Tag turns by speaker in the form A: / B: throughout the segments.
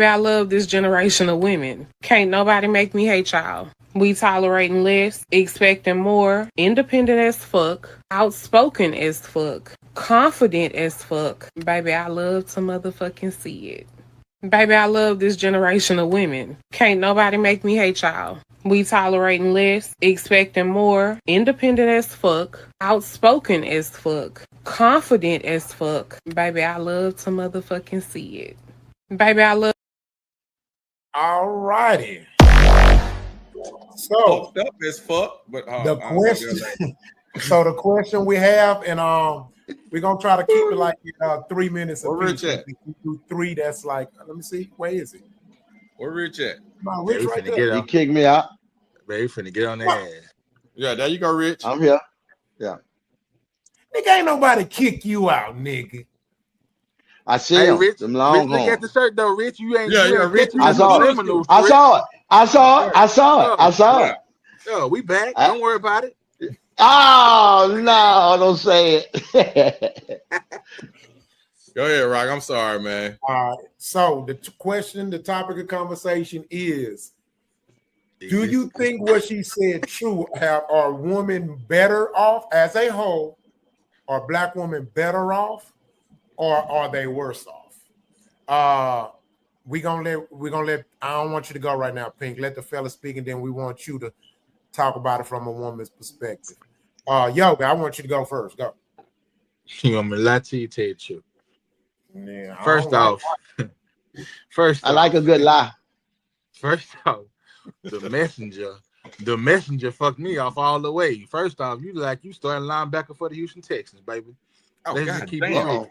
A: I love this generation of women. Can't nobody make me hate y'all. We tolerating less, expecting more, independent as fuck, outspoken as fuck, confident as fuck. Baby, I love to motherfucking see it. Baby, I love this generation of women. Can't nobody make me hate y'all. We tolerating less, expecting more, independent as fuck, outspoken as fuck, confident as fuck. Baby, I love to motherfucking see it. Baby, I love.
B: All righty. So
C: Fucked up as fuck, but
B: the question. So the question we have, and we're gonna try to keep it like 3 minutes.
C: Where Rich at?
B: If we do 3, that's like, let me see, where is it?
C: Where Rich at?
B: No, Rich right there.
D: He kicked me out.
E: Baby, finna get on that ass.
C: Yeah, there you go, Rich.
D: I'm here. Yeah.
B: Nigga, ain't nobody kick you out, nigga.
D: I see him.
E: Rich,
D: Them long
E: Rich, look at the shirt though, Rich. You ain't.
C: Rich.
D: I saw it.
E: Oh, we back. Don't worry about it.
D: Oh no! Don't say it.
C: Go ahead, Rock. I'm sorry, man.
B: All right. So the question, the topic of conversation is: do you think what she said true? Are women better off as a whole? Are black women better off, or are they worse off? We're gonna let. I don't want you to go right now, Pink. Let the fella speak, and then we want you to talk about it from a woman's perspective. Yoga, I want you to go first. Go.
E: You want me to lie to you, tell you the truth?
B: Yeah,
E: First off,
D: I like a good lie.
E: First off, the messenger fucked me off all the way.St off, you starting linebacker for the Houston Texans, baby.
C: Oh,
E: Let's
C: God
E: just keep
C: damn.
E: it real.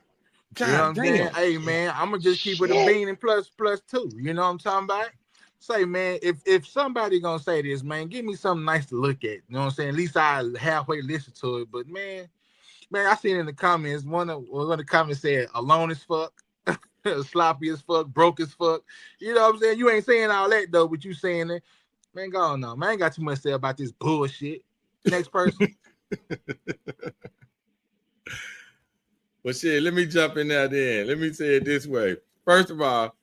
E: You know what I'm
C: God
E: saying?
C: damn.
E: Hey man, I'm gonna just keep it a bean and plus 2. You know what I'm talking about? Say, man, if somebody gonna say this, man, give me something nice to look at. You know what I'm saying? At least I halfway listen to it. But man, I seen in the comments one of the comments said alone as fuck, sloppy as fuck, broke as fuck. You know what I'm saying? You ain't saying all that though, but you saying it. Man, go on now. Man, I ain't got too much to say about this bullshit. Next person.
C: Well, shit, let me jump in there then. Let me say it this way. First of all,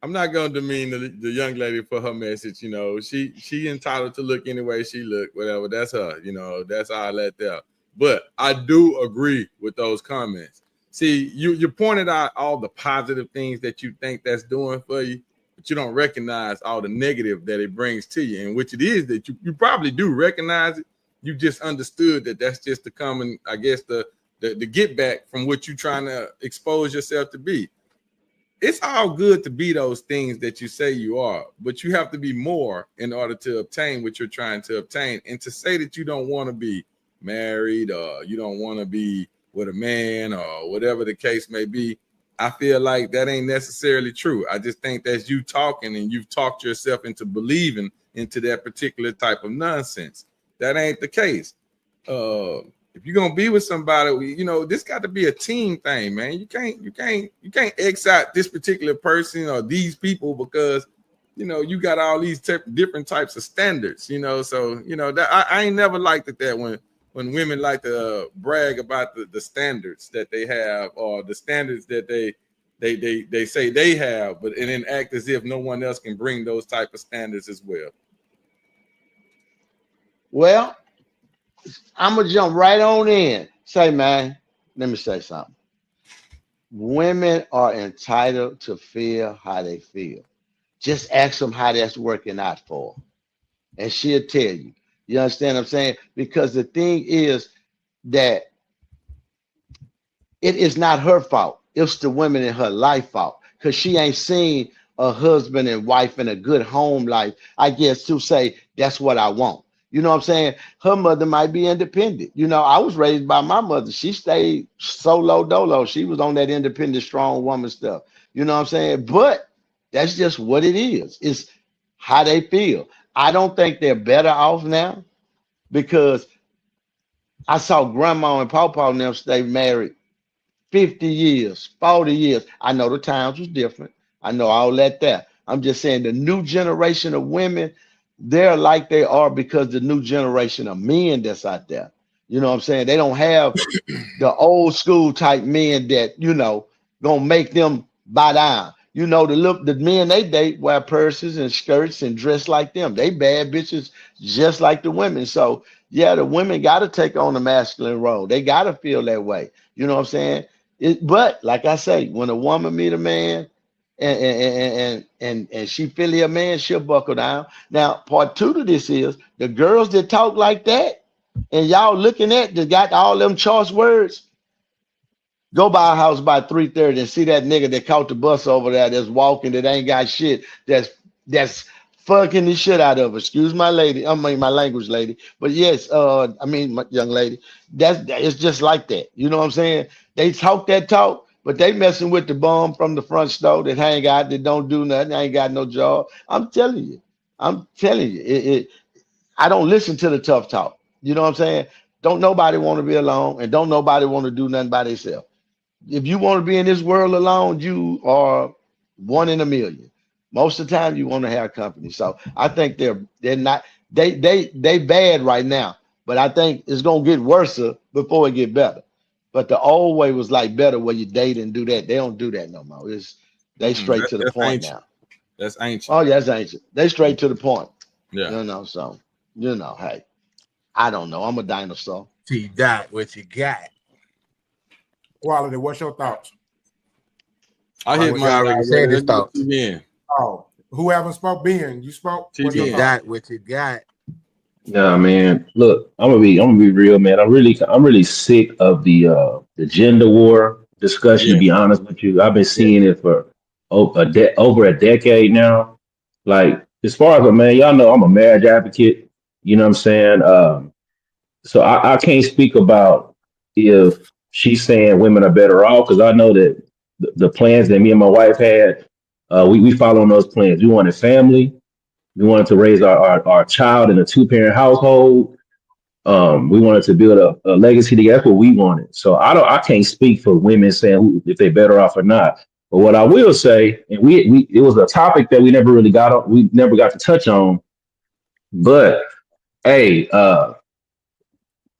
C: I'm not gonna demean the young lady for her message. You know, she entitled to look any way she look, whatever. That's her. You know, that's all that there. But I do agree with those comments. See, you pointed out all the positive things that you think that's doing for you, but you don't recognize all the negative that it brings to you, and which it is that you probably do recognize it. You just understood that that's just the common, I guess, the get back from what you're trying to expose yourself to be. It's all good to be those things that you say you are, but you have to be more in order to obtain what you're trying to obtain. And to say that you don't want to be married or you don't want to be with a man or whatever the case may be, I feel like that ain't necessarily true. I just think that's you talking, and you've talked yourself into believing into that particular type of nonsense. That ain't the case. If you're gonna be with somebody, you know, this got to be a team thing, man. You can't X out this particular person or these people because you know you got all these different types of standards, you know. So you know that I ain't never liked it that when women like to brag about the standards that they have or the standards that they say they have, but and then act as if no one else can bring those type of standards as well.
D: Well, I'm gonna jump right on in. Say, man, let me say something. Women are entitled to feel how they feel. Just ask them how that's working out for them, and she'll tell you. You understand what I'm saying? Because the thing is that it is not her fault. It's the women in her life fault because she ain't seen a husband and wife in a good home life, I guess, to say that's what I want. You know what I'm saying? Her mother might be independent. You know, I was raised by my mother. She stayed solo dolo. She was on that independent, strong woman stuff. You know what I'm saying? But that's just what it is. It's how they feel. I don't think they're better off now because I saw grandma and pawpaw and them stay married 50 years, 40 years. I know the times was different. I know all that there. I'm just saying the new generation of women, they're like they are because the new generation of men that's out there. You know what I'm saying? They don't have the old school type men that, you know, gonna make them bow down. You know, the men they date wear purses and skirts and dress like them. They bad bitches just like the women. So yeah, the women got to take on the masculine role. They got to feel that way. You know what I'm saying? But like I say, when a woman meet a man and she feel he a man, she'll buckle down. Now, part two to this is the girls that talk like that, and y'all looking at that got all them choice words. Go by a house by 3:30 and see that nigga that caught the bus over there that's walking that ain't got shit that's fucking the shit out of her. Excuse my lady, I mean my language, lady. But yes, I mean my young lady. It's just like that. You know what I'm saying? They talk that talk, but they messing with the bum from the front store that hang out that don't do nothing, ain't got no job. I'm telling you, I don't listen to the tough talk. You know what I'm saying? Don't nobody want to be alone, and don't nobody want to do nothing by themselves. If you want to be in this world alone, you are one in a million. Most of the time, you want to have company. So I think they're not they bad right now, but I think it's gonna get worse before it get better. But the old way was like better, where you date and do that. They don't do that no more. They straight to the
C: That's
D: point
C: ancient.
D: now.
C: That's ancient.
D: Oh yeah, that's ancient. They straight to the point.
C: Yeah.
D: So hey, I don't know. I'm a dinosaur.
E: T Dot, what you got?
B: Quality, what's your thoughts?
C: I hit
E: He
C: mine
E: already said his thoughts.
C: Yeah.
B: Oh, who haven't spoke? Ben, you spoke. What's
C: TBN.
B: your
E: T
B: thoughts?
E: Dot, what you got?
F: Nah, man. Look, I'm gonna be real, man. I'm really sick of the gender war discussion. To
C: Yeah.
F: be honest with you, I've been
C: Yeah.
F: seeing it for over a decade now. Like as far as a man, y'all know I'm a marriage advocate. You know what I'm saying? So I can't speak about if she's saying women are better off because I know that the plans that me and my wife had, we following those plans. We wanted family. We wanted to raise our child in a two-parent household. We wanted to build a legacy together. That's what we wanted. So I can't speak for women saying if they're better off or not. But what I will say, and we it was a topic that we never got to touch on. But hey,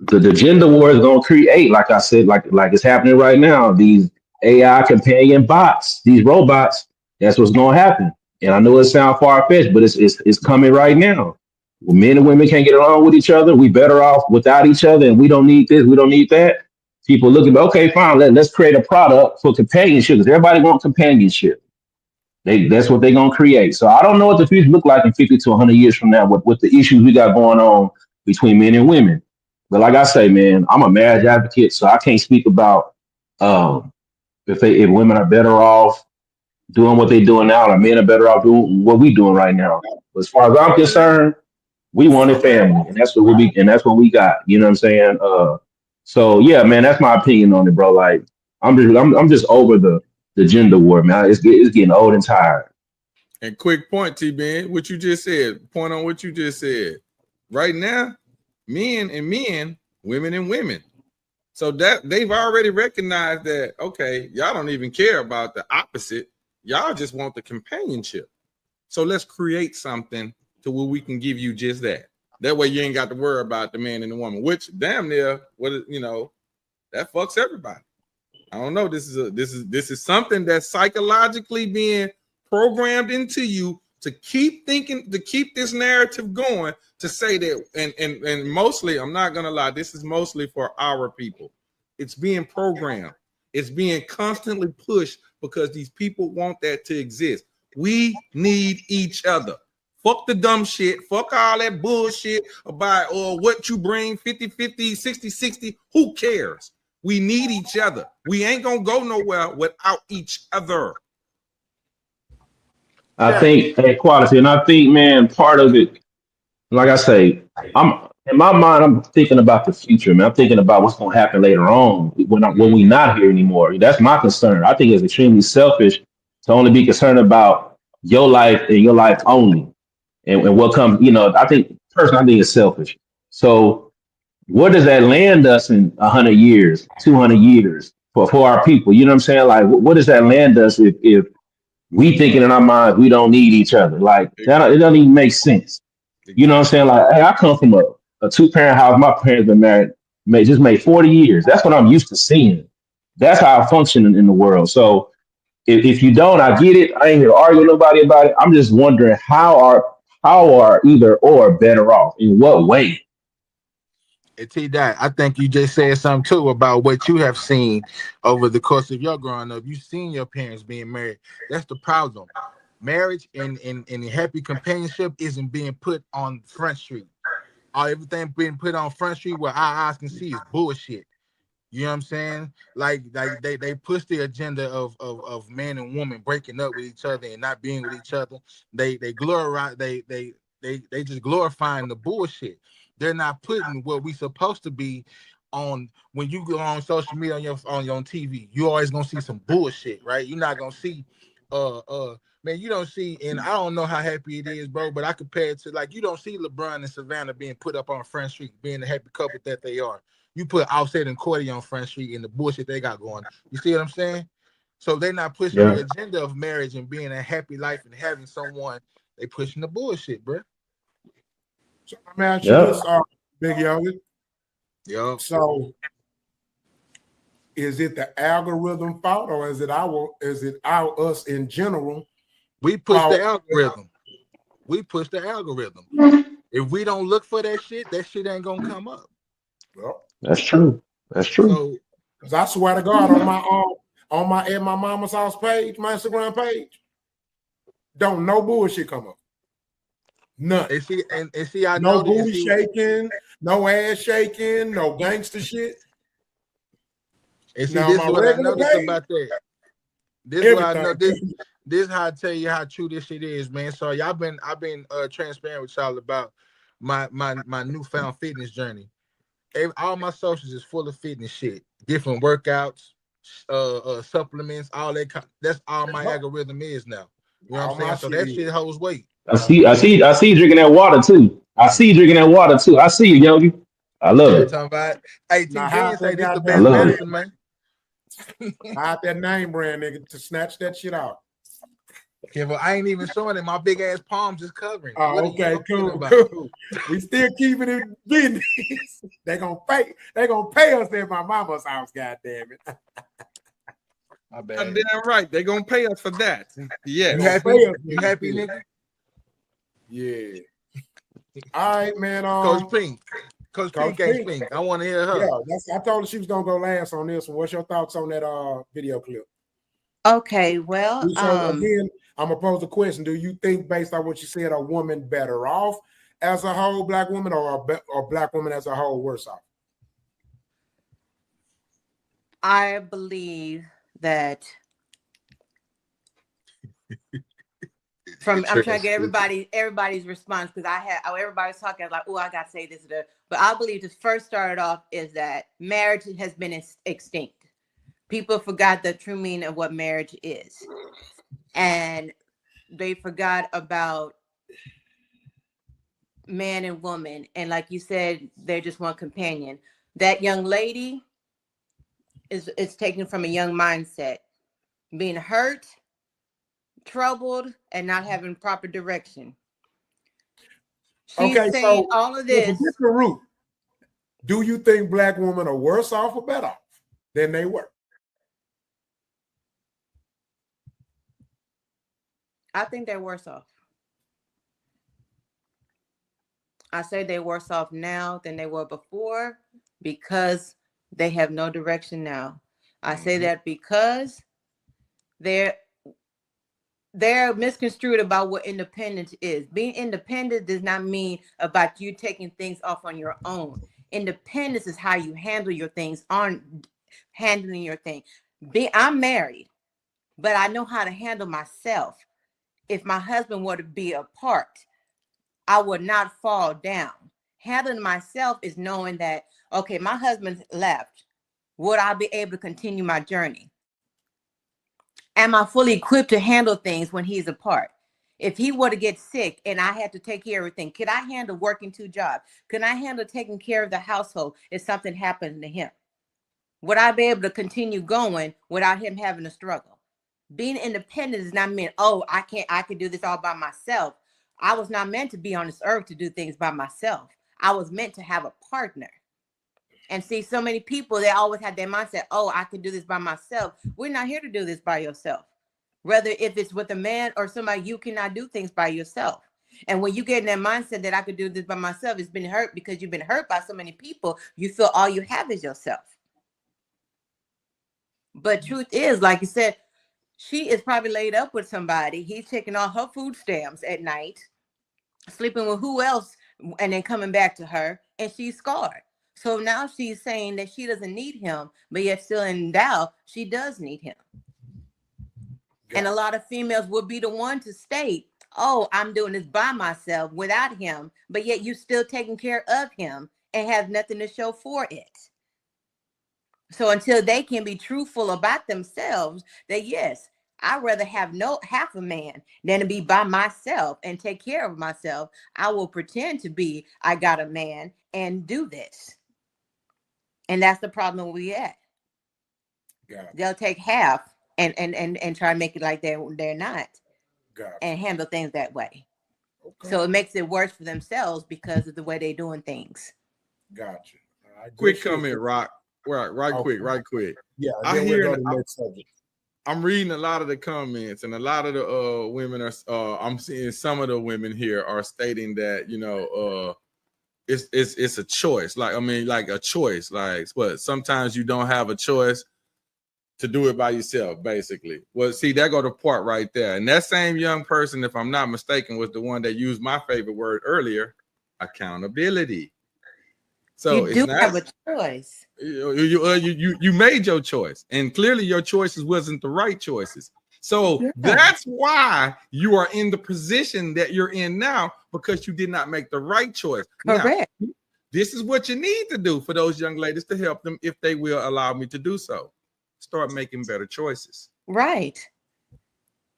F: the gender war is gonna create, like I said, like it's happening right now. These AI companion bots, these robots. That's what's gonna happen. And I know it sounds far fetched, but it's coming right now. When men and women can't get along with each other, we better off without each other, and we don't need this, we don't need that. People looking, okay, fine, let's create a product for companionship because everybody wants companionship. That's what they're gonna create. So I don't know what the future look like in 50 to 100 years from now with the issues we got going on between men and women. But like I say, man, I'm a marriage advocate, so I can't speak about um, if women are better off doing what they're doing now, or men are better off doing what we doing right now. But as far as I'm concerned, we wanted family, and that's what we got. You know what I'm saying? So yeah, man, that's my opinion on it, bro. Like I'm just over the gender war, man. It's getting old and tired.
C: And quick point, T Ben, what you just said. Point on what you just said. Right now, men and men, women and women. So that they've already recognized that, okay, y'all don't even care about the opposite. Y'all just want the companionship. So let's create something to where we can give you just that. That way you ain't got to worry about the man and the woman, which damn near that fucks everybody. I don't know. This is something that's psychologically being programmed into you to keep thinking, to keep this narrative going, to say that, and mostly, I'm not gonna lie, this is mostly for our people. It's being programmed. It's being constantly pushed because these people want that to exist. We need each other. Fuck the dumb shit. Fuck all that bullshit about what you bring 50-50, 60-60. Who cares? We need each other. We ain't gonna go nowhere without each other.
F: I think equality, and I think, man, part of it, like I say, I'm in my mind, I'm thinking about the future, man. I'm thinking about what's going to happen later on when we not here anymore. That's my concern. I think it's extremely selfish to only be concerned about your life and your life only, and what comes. I think personally, I think it's selfish. So, where does that land us in 100 years, 200 years for our people? You know what I'm saying? Like, what does that land us if we thinking in our minds we don't need each other? Like that, it doesn't even make sense. You know what I'm saying? Like, hey, I come from a two-parent house. My parents been married, made 40 years. That's what I'm used to seeing. That's how I function in the world. So If you don't, I get it. I ain't here to argue with nobody about it. I'm just wondering how are either or better off? In what way?
E: And T Dot, I think you just said something too about what you have seen over the course of your growing up. You've seen your parents being married. That's the problem. Marriage and happy companionship isn't being put on Front Street. All everything being put on Front Street where our eyes can see is bullshit. You know what I'm saying? Like they push the agenda of man and woman breaking up with each other and not being with each other. They glorify they just glorifying the bullshit. They're not putting what we supposed to be on. When you go on social media on TV, you always gonna see some bullshit, right? You're not gonna see man, you don't see, and I don't know how happy it is, bro, but I compare it to, like, you don't see LeBron and Savannah being put up on Front Street, being the happy couple that they are. You put Offset and Cordy on Front Street and the bullshit they got going. You see what I'm saying? So they're not pushing the
F: Yeah.
E: agenda of marriage and being a happy life and having someone. They pushing the bullshit, bro.
B: So let me ask you
F: Yeah.
B: this, Big Yogi.
E: Yo,
B: So is it the algorithm fault, or is it our us in general
E: we push the
B: fault?
E: algorithm. We push the algorithm. If we don't look for that shit ain't gonna come up.
B: Well,
F: That's true. That's true.
E: So
B: because I swear to God, on my at my mama's house page, my Instagram page, don't no bullshit come up. None.
E: and see, I
B: No
E: know that.
B: booty shaking, no ass shaking, no gangster shit.
E: And see,
B: Now
E: this
B: my
E: is what I
B: regular
E: noticed
B: page,
E: about that. This is what I know.
B: everything.
E: This is how I tell you how true this shit is, man. So I've been transparent with y'all about my newfound fitness journey. All my socials is full of fitness shit, different workouts, supplements, all that. That's all my algorithm is now. You know what
B: All
E: I'm
B: my
E: saying? So
B: shit
E: that
B: is.
E: shit holds weight.
F: I see you drinking that water too. I see you drinking that water too. I see you, Yogi. I love
E: You know what
F: it.
E: I'm talking about? Hey, T
B: Now how's
E: Ben say
B: that
E: this the
F: I
E: best
B: goddamn
F: love
B: name?
F: it.
E: medicine, man.
B: Hide that name brand, nigga, to snatch that shit out.
E: Yeah, but I ain't even showing it. My big ass palms is covering it. What
B: Oh,
E: are you
B: okay,
E: talking
B: cool,
E: about?
B: cool. We still keeping it business. They gonna pay us at my mama's house, goddamn it.
E: My bad.
C: Goddamn right. They're gonna pay us for that.
E: You
C: Yes.
B: Gonna
E: happy?
B: pay us
E: You happy,
B: nigga?
E: nigga?
B: Yeah. All right, man.
E: Coach Pink. Coach
B: Coach
E: Pink ain't
B: Pink.
E: speak. I want to hear her.
B: Yeah, I told her she was gonna go last on this one. What's your thoughts on that video clip?
G: Okay, well,
B: So again, I'm gonna pose a question. Do you think, based on what you said, a woman better off as a whole, black woman, or a black woman as a whole worse off?
G: I believe that I'm trying to get everybody's response, because everybody's talking like, oh, I gotta say this, but I believe this first started off is that marriage has been extinct. People forgot the true meaning of what marriage is, and they forgot about man and woman, and like you said, they're just one companion. That young lady is taken from a young mindset, being hurt, troubled, and not having proper direction. She's
B: Okay,
G: saying
B: so
G: all of
B: with a
G: this.
B: different route, do you think black women are worse off or better off than they were?
G: I think they're worse off. I say they're worse off now than they were before because they have no direction now. I say that because they're misconstrued about what independence is. Being independent does not mean about you taking things off on your own. Independence is how you handle your things, on handling your thing. I'm married, but I know how to handle myself. If my husband were to be apart, I would not fall down. Handling myself is knowing that, okay, my husband's left. Would I be able to continue my journey? Am I fully equipped to handle things when he's apart? If he were to get sick and I had to take care of everything, could I handle working 2 jobs? Could I handle taking care of the household if something happened to him? Would I be able to continue going without him having to struggle? Being independent does not mean, oh, I can do this all by myself. I was not meant to be on this earth to do things by myself. I was meant to have a partner. And see, so many people, they always have their mindset, oh, I can do this by myself. We're not here to do this by yourself. whether if it's with a man or somebody, you cannot do things by yourself. And when you get in that mindset that I could do this by myself, it's been hurt because you've been hurt by so many people. You feel all you have is yourself. But truth is, like you said, she is probably laid up with somebody. He's taking all her food stamps at night, sleeping with who else, and then coming back to her, and she's scarred. So now she's saying that she doesn't need him, but yet still in doubt, she does need him. Yeah. And a lot of females will be the one to state, oh, I'm doing this by myself without him, but yet you still taking care of him and have nothing to show for it. So until they can be truthful about themselves, that yes, I'd rather have half a man than to be by myself and take care of myself. I will pretend to be, I got a man and do this. And that's the problem we at. Yeah. They'll take half and try to make it like they're not. And handle things that way. Okay. So it makes it worse for themselves because of the way they're doing things.
B: Gotcha.
C: Quick comment, Rock. Right quick. Yeah, I'm reading a lot of the comments, and a lot of the women are. I'm seeing some of the women here are stating that it's a choice. Like a choice. Like what? Sometimes you don't have a choice to do it by yourself, basically. Well, see, that go the part right there. And that same young person, if I'm not mistaken, was the one that used my favorite word earlier: accountability. So
G: you do have a choice.
C: You made your choice, and clearly your choices wasn't the right choices. So that's why you are in the position that you're in now, because you did not make the right choice.
G: Correct.
C: Now, this is what you need to do for those young ladies to help them, if they will allow me to do so. Start making better choices.
G: Right.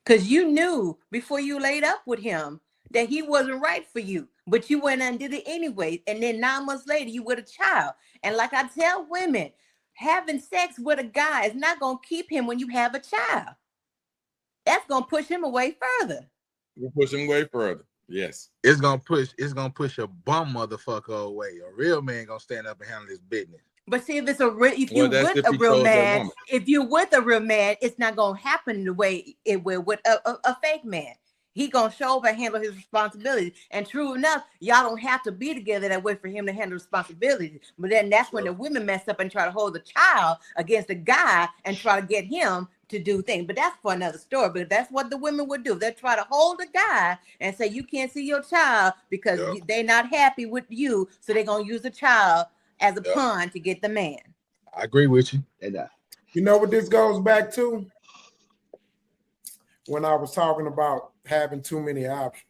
G: Because you knew before you laid up with him that he wasn't right for you, but you went and did it anyway. And then 9 months later, you with a child. And like I tell women, having sex with a guy is not going to keep him when you have a child. That's going to push him away further.
C: We'll push him way further. Yes.
E: It's gonna push a bum motherfucker away. A real man gonna stand up and handle his business.
G: But see, if you're with a real man, it's not gonna happen the way it will with a fake man. He gonna show up and handle his responsibilities. And true enough, y'all don't have to be together that way for him to handle responsibilities. But then that's when the women mess up and try to hold the child against the guy and try to get him to do things. But that's for another story. But that's what the women would do. They'll try to hold the guy and say, you can't see your child because they're not happy with you. So they're gonna use the child as a pawn to get the man.
E: I agree with you.
B: You know what this goes back to? When I was talking about having too many options.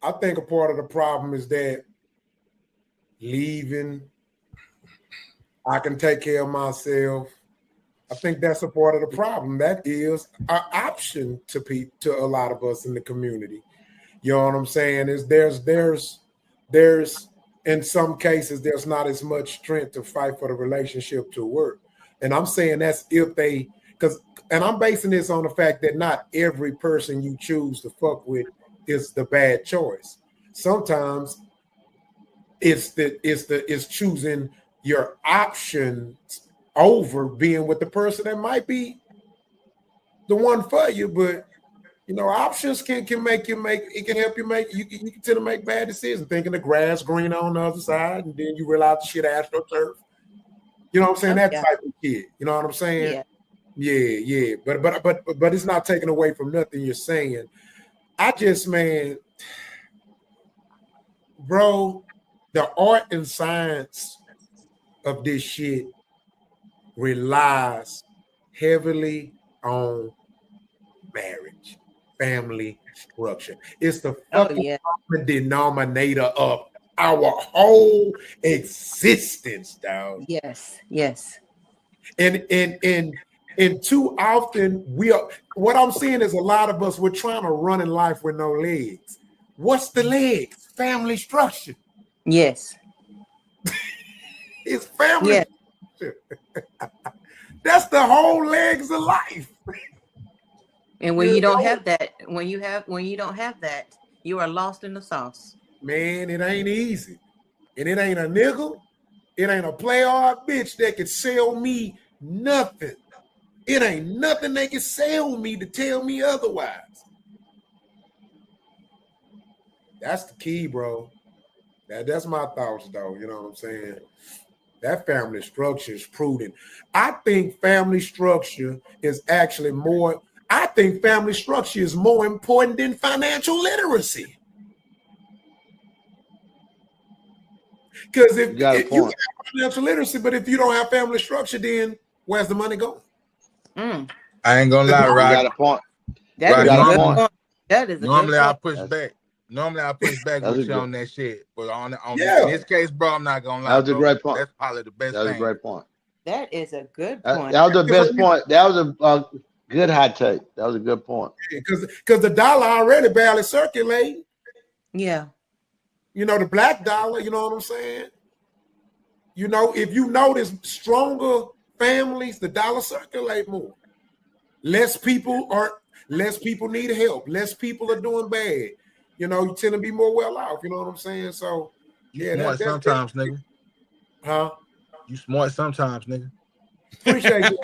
B: I think a part of the problem is that leaving, I can take care of myself. I think that's a part of the problem. That is an option to a lot of us in the community. You know what I'm saying? Is there's in some cases there's not as much strength to fight for the relationship to work. And I'm saying that's if they, and I'm basing this on the fact that not every person you choose to fuck with is the bad choice. Sometimes it's choosing your options over being with the person that might be the one for you. But options can help you make you can tend to make bad decisions, thinking the grass green on the other side, and then you realize the shit astroturf. You know what I'm saying? That type of shit. You know what I'm saying? Yeah. But it's not taken away from nothing you're saying. Bro, the art and science of this shit relies heavily on marriage, family structure. It's the fucking common denominator of our whole existence, dog.
G: Yes.
B: And too often what I'm seeing is a lot of us, we're trying to run in life with no legs. What's the legs? Family structure.
G: Yes.
B: It's family structure. That's the whole legs of life.
G: And when you don't have that, when you don't have that, you are lost in the sauce.
B: Man, it ain't easy. And it ain't a nigga. It ain't a player or a bitch that could sell me nothing It ain't nothing they can sell me to tell me otherwise. That's the key, bro. That's my thoughts, though. You know what I'm saying? That family structure is prudent. I think family structure is actually more. I think family structure is more important than financial literacy. Because if
D: You got a
B: you
D: point.
B: have financial literacy, but if you don't have family structure, then where's the money going?
E: I ain't gonna lie,
D: You
E: Rock.
D: got a point.
G: That is
D: got
G: a
D: a
G: good
D: point.
G: point. That is a
E: Normally
G: good
E: I
G: point.
E: push back. Normally I push back
D: That's
E: with
D: a
E: you
D: good-
E: on that shit. But on
B: Yeah.
E: in this case, bro, I'm not gonna lie.
D: That was a
E: bro.
D: great point.
E: That's probably the best
D: That was a
E: thing.
D: great point.
G: That is a good
D: That
G: point.
D: was the best point. That was a good hot take. That was a good point.
B: Because the dollar already barely circulating.
G: Yeah.
B: You know, the black dollar, you know what I'm saying? You know, if you notice stronger families, the dollar circulate more. Less people need help. Less people are doing bad. You know, you tend to be more well off. You know what I'm saying? So,
E: You
B: yeah,
E: smart sometimes, nigga.
B: Huh?
E: You smart sometimes, nigga.
B: Appreciate you.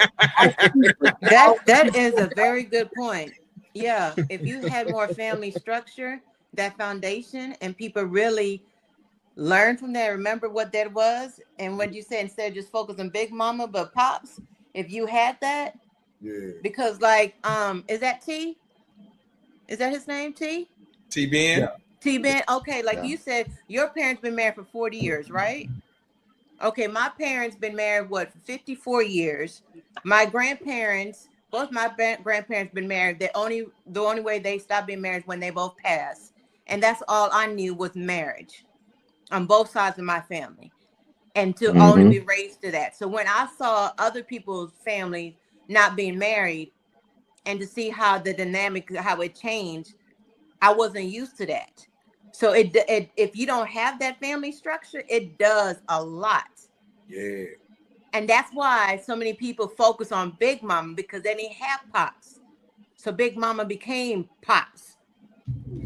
G: That is a very good point. Yeah, if you had more family structure, that foundation, and people really learn from that, remember what that was, and what you said, instead of just focus on Big Mama but Pops, if you had that,
B: yeah.
G: because like is that T? Is that his name, T?
C: T-Ben?
B: Yeah.
G: T-Ben? Okay, like
D: Yeah.
G: you said, your parents been married for 40 years, right? Okay, my parents been married, what, 54 years. My grandparents, both my grandparents been married. The only way they stopped being married is when they both passed. And that's all I knew was marriage on both sides of my family. And to only be raised to that. So when I saw other people's families not being married and to see how the dynamic, how it changed, I wasn't used to that. So it if you don't have that family structure, it does a lot.
B: Yeah.
G: And that's why so many people focus on Big Mama, because they didn't have Pops. So Big Mama became Pops.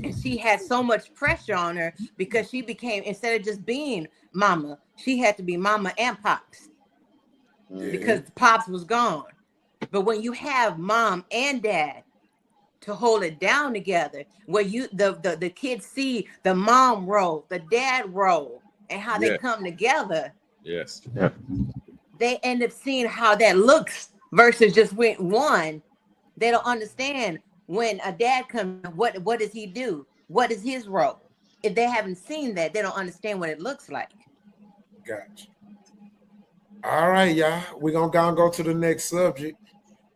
G: And she had so much pressure on her because she became, instead of just being Mama, she had to be Mama and Pops because Pops was gone. But when you have Mom and Dad to hold it down together, where you the kids see the mom role, the dad role, and how they come together.
C: Yes.
F: Yeah.
G: They end up seeing how that looks versus just with one. They don't understand when a dad comes, what does he do? What is his role? If they haven't seen that, they don't understand what it looks like.
B: Gotcha. All right, y'all. We're gonna go to the next subject.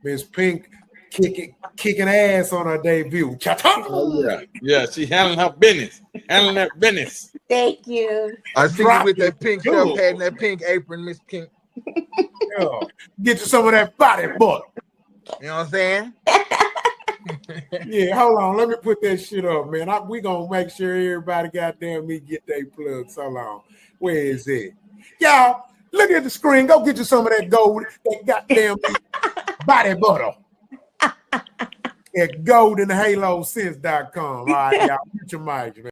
B: Miss Pink kicking ass on her debut. Cha-cha!
C: Oh, yeah. Yeah, she handling her business. Handling that business.
G: Thank you.
E: I see you
B: Drop
E: with that
B: it.
E: pink
B: Cool.
E: self pad and that pink apron, Miss Pink.
B: Yeah. Get you some of that body butter.
E: You know what I'm saying?
B: Yeah, hold on. Let me put that shit up, man. We gonna make sure everybody goddamn me get their plugs. So long. Where is it? Y'all, look at the screen. Go get you some of that gold, that goddamn body butter. At goldenhalosense.com. All right, y'all. Get your mics, man.